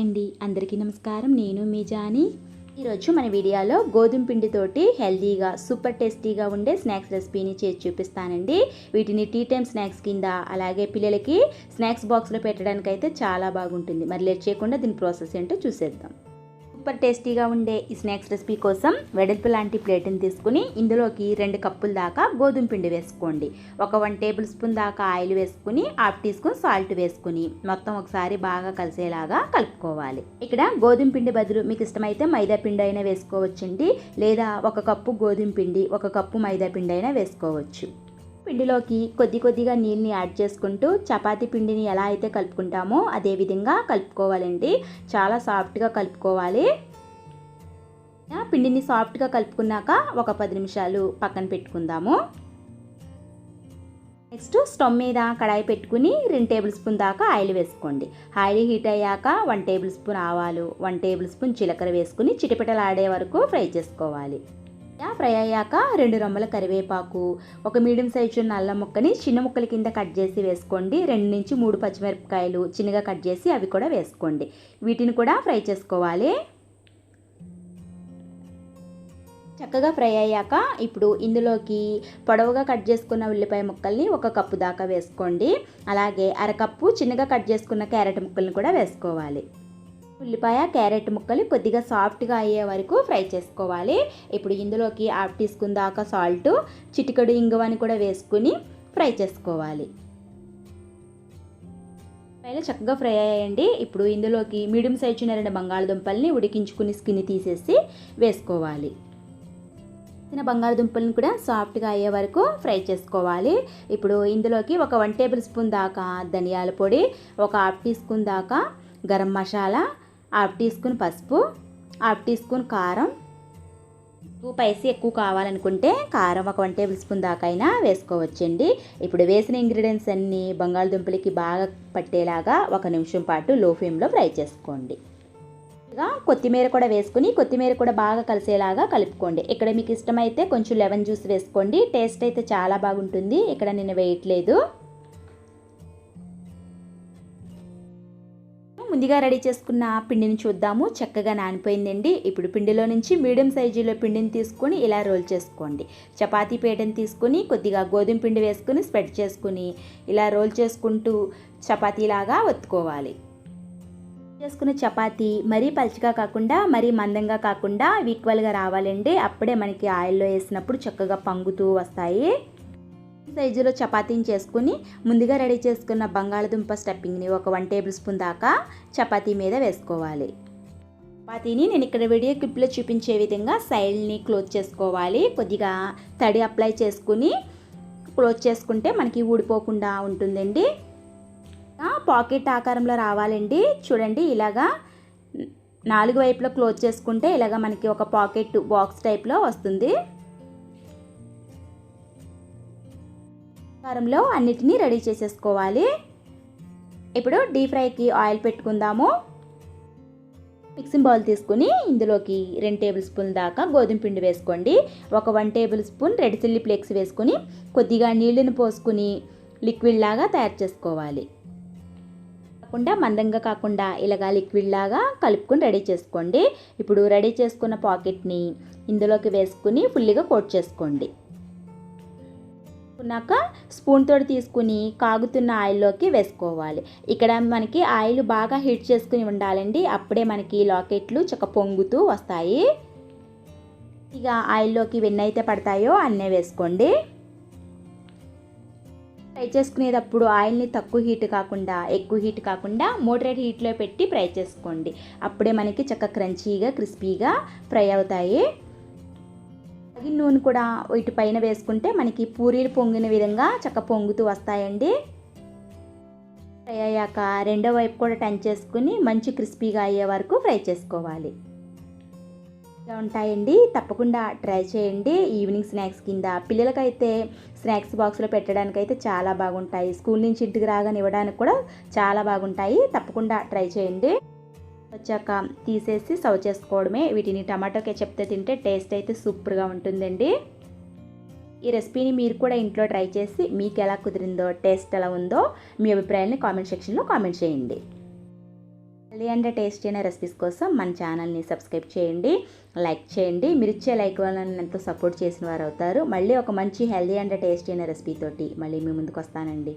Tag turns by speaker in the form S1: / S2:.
S1: అండి, అందరికీ నమస్కారం. నేను మీ జానీ. ఈరోజు మన వీడియోలో గోధుమ పిండితోటి హెల్తీగా సూపర్ టేస్టీగా ఉండే స్నాక్స్ రెసిపీని చేసి చూపిస్తానండి. వీటిని టీ టైమ్ స్నాక్స్ కింద, అలాగే పిల్లలకి స్నాక్స్ బాక్స్లో పెట్టడానికి అయితే చాలా బాగుంటుంది. మరి లేట్ చేయకుండా దీని ప్రాసెస్ ఏంటో చూసేద్దాం. సూపర్ టేస్టీగా ఉండే ఈ స్నాక్స్ రెసిపీ కోసం వెడల్పు లాంటి ప్లేట్ని తీసుకుని ఇందులోకి 2 కప్పుల దాకా గోధుమ పిండి వేసుకోండి. ఒక 1 టేబుల్ స్పూన్ దాకా ఆయిల్ వేసుకుని 1/2 టీ స్పూన్ సాల్ట్ వేసుకుని మొత్తం ఒకసారి బాగా కలిసేలాగా కలుపుకోవాలి. ఇక్కడ గోధుమ పిండి బదులు మీకు ఇష్టమైతే మైదా పిండి అయినా వేసుకోవచ్చండి, లేదా 1 కప్పు గోధుమ పిండి 1 కప్పు మైదా పిండి అయినా వేసుకోవచ్చు. పిండిలోకి కొద్దిగా నీళ్ళని యాడ్ చేసుకుంటూ చపాతీ పిండిని ఎలా అయితే కలుపుకుంటామో అదే విధంగా కలుపుకోవాలండి. చాలా సాఫ్ట్గా కలుపుకోవాలి. పిండిని సాఫ్ట్గా కలుపుకున్నాక ఒక 10 నిమిషాలు పక్కన పెట్టుకుందాము. నెక్స్ట్ స్టవ్ మీద కడాయి పెట్టుకుని 2 టేబుల్ స్పూన్ దాకా ఆయిల్ వేసుకోండి. ఆయిల్ హీట్ అయ్యాక 1 టేబుల్ స్పూన్ ఆవాలు, 1 టేబుల్ స్పూన్ జీలకర్ర వేసుకుని చిటపటలాడే వరకు ఫ్రై చేసుకోవాలి. ఫ్రై అయ్యాక 2 రెమ్మల కరివేపాకు, ఒక మీడియం సైజు అల్లం ముక్కని చిన్న ముక్కల కింద కట్ చేసి వేసుకోండి. 2 నుంచి 3 పచ్చిమిరపకాయలు చిన్నగా కట్ చేసి అవి కూడా వేసుకోండి. వీటిని కూడా ఫ్రై చేసుకోవాలి. చక్కగా ఫ్రై అయ్యాక ఇప్పుడు ఇందులోకి పొడవుగా కట్ చేసుకున్న ఉల్లిపాయ ముక్కల్ని 1 కప్పు దాకా వేసుకోండి. అలాగే 1/2 కప్పు చిన్నగా కట్ చేసుకున్న క్యారెట్ ముక్కల్ని కూడా వేసుకోవాలి. ఉల్లిపాయ క్యారెట్ ముక్కలు కొద్దిగా సాఫ్ట్గా అయ్యే వరకు ఫ్రై చేసుకోవాలి. ఇప్పుడు ఇందులోకి 1/2 టీ స్పూన్ దాకా సాల్ట్, చిటికెడు ఇంగువని కూడా వేసుకుని ఫ్రై చేసుకోవాలి. చక్కగా ఫ్రై అయ్యాయండి. ఇప్పుడు ఇందులోకి మీడియం సైజు 2 బంగాళదుంపల్ని ఉడికించుకుని స్కిన్ తీసేసి వేసుకోవాలి. బంగాళదుంపలను కూడా సాఫ్ట్గా అయ్యే వరకు ఫ్రై చేసుకోవాలి. ఇప్పుడు ఇందులోకి ఒక 1 టేబుల్ స్పూన్ దాకా ధనియాల పొడి, ఒక 1/2 టీ స్పూన్ దాకా గరం మసాలా, 1/2 టీ స్పూన్ పసుపు, 1/2 టీ స్పూన్ కారం. స్పైసీ ఎక్కువ కావాలనుకుంటే కారం ఒక 1 టేబుల్ స్పూన్ దాకా అయినా వేసుకోవచ్చండి. ఇప్పుడు వేసిన ఇంగ్రీడియంట్స్ అన్నీ బంగాళదుంపలకి బాగా పట్టేలాగా 1 నిమిషం పాటు లో ఫ్లేమ్లో ఫ్రై చేసుకోండి. కొత్తిమీర కూడా వేసుకుని కొత్తిమీర కూడా బాగా కలిసేలాగా కలుపుకోండి. ఇక్కడ మీకు ఇష్టమైతే కొంచెం లెమన్ జ్యూస్ వేసుకోండి. టేస్ట్ అయితే చాలా బాగుంటుంది. ఇక్కడ నేను వేయట్లేదు. ముందుగా రెడీ చేసుకున్న పిండిని చూద్దాము. చక్కగా నానిపోయిందండి. ఇప్పుడు పిండిలో నుంచి మీడియం సైజులో పిండిని తీసుకొని ఇలా రోల్ చేసుకోండి. చపాతీ పీటని తీసుకొని కొద్దిగా గోధుమ పిండి వేసుకుని స్ప్రెడ్ చేసుకుని ఇలా రోల్ చేసుకుంటూ చపాతీలాగా ఒత్తుకోవాలి. చేసుకున్న చపాతీ మరీ పలుచగా కాకుండా మరీ మందంగా కాకుండా ఈక్వల్గా రావాలండి. అప్పుడే మనకి ఆయిల్లో వేసినప్పుడు చక్కగా పొంగుతూ వస్తాయి. సైజులో చపాతీని చేసుకుని ముందుగా రెడీ చేసుకున్న బంగాళదుంప స్టఫింగ్ని ఒక 1 టేబుల్ స్పూన్ దాకా చపాతీ మీద వేసుకోవాలి. చపాతీని నేను ఇక్కడ వీడియో క్లిప్లో చూపించే విధంగా సైడ్ని క్లోజ్ చేసుకోవాలి. కొద్దిగా తడి అప్లై చేసుకుని క్లోజ్ చేసుకుంటే మనకి ఊడిపోకుండా ఉంటుందండి. పాకెట్ ఆకారంలో రావాలండి. చూడండి, ఇలాగా 4 వైపులో క్లోజ్ చేసుకుంటే ఇలాగా మనకి ఒక పాకెట్ బాక్స్ టైప్లో వస్తుంది. ఆకారంలో అన్నిటినీ రెడీ చేసేసుకోవాలి. ఇప్పుడు డీప్ ఫ్రైకి ఆయిల్ పెట్టుకుందాము. మిక్సింగ్ బౌల్ తీసుకుని ఇందులోకి 2 టేబుల్ స్పూన్ దాకా గోధుమ పిండి వేసుకోండి. ఒక 1 table spoon red chilli flakes వేసుకుని కొద్దిగా నీళ్ళని పోసుకుని లిక్విడ్ లాగా తయారు చేసుకోవాలి. కాకుండా మందంగా కాకుండా ఇలాగా లిక్విడ్ లాగా కలుపుకొని రెడీ చేసుకోండి. ఇప్పుడు రెడీ చేసుకున్న పాకెట్ని ఇందులోకి వేసుకుని ఫుల్గా కోట్ చేసుకోండి. నాక స్పూన్ తోటి తీసుకుని కాగుతున్న ఆయిల్లోకి వేసుకోవాలి. ఇక్కడ మనకి ఆయిల్ బాగా హీట్ చేసుకుని ఉండాలండి. అప్పుడే మనకి లాకెట్లు చక్క పొంగుతూ వస్తాయి. ఇక ఆయిల్లోకి వెన్న అయితే పడతాయో అన్నే వేసుకోండి. ఫ్రై చేసుకునేటప్పుడు ఆయిల్ని తక్కువ హీట్ కాకుండా ఎక్కువ హీట్ కాకుండా మోడరేట్ హీట్లో పెట్టి ఫ్రై చేసుకోండి. అప్పుడే మనకి చక్క క్రంచీగా క్రిస్పీగా ఫ్రై అవుతాయి. నూనె కూడా వీటి పైన వేసుకుంటే మనకి పూరీలు పొంగిన విధంగా చక్క పొంగుతూ వస్తాయండి. ఫ్రై అయ్యాక రెండో వైపు కూడా టర్న్ చేసుకుని మంచి క్రిస్పీగా అయ్యే వరకు ఫ్రై చేసుకోవాలి. ఇలా ఉంటాయండి. తప్పకుండా ట్రై చేయండి. ఈవినింగ్ స్నాక్స్ కింద పిల్లలకైతే స్నాక్స్ బాక్స్లో పెట్టడానికైతే చాలా బాగుంటాయి. స్కూల్ నుంచి ఇంటికి రాగానే ఇవ్వడానికి కూడా చాలా బాగుంటాయి. తప్పకుండా ట్రై చేయండి. వచ్చాక తీసేసి సర్వ్ చేసుకోవడమే. వీటిని టమాటో కెచప్తో తింటే టేస్ట్ అయితే సూపర్గా ఉంటుందండి. ఈ రెసిపీని మీరు కూడా ఇంట్లో ట్రై చేసి మీకు ఎలా కుదిరిందో, టేస్ట్ ఎలా ఉందో మీ అభిప్రాయాన్ని కామెంట్ సెక్షన్లో కామెంట్ చేయండి. హెల్దీ అండ్ టేస్టీ అయిన రెసిపీస్ కోసం మన ఛానల్ని సబ్స్క్రైబ్ చేయండి, లైక్ చేయండి. మీరు ఇచ్చే లైక్ వల్ల నన్ను ఎంతో సపోర్ట్ చేసిన వారు అవుతారు. మళ్ళీ ఒక మంచి హెల్దీ అండ్ టేస్టీ అయిన రెసిపీ తోటి మళ్ళీ మీ ముందుకు వస్తానండి.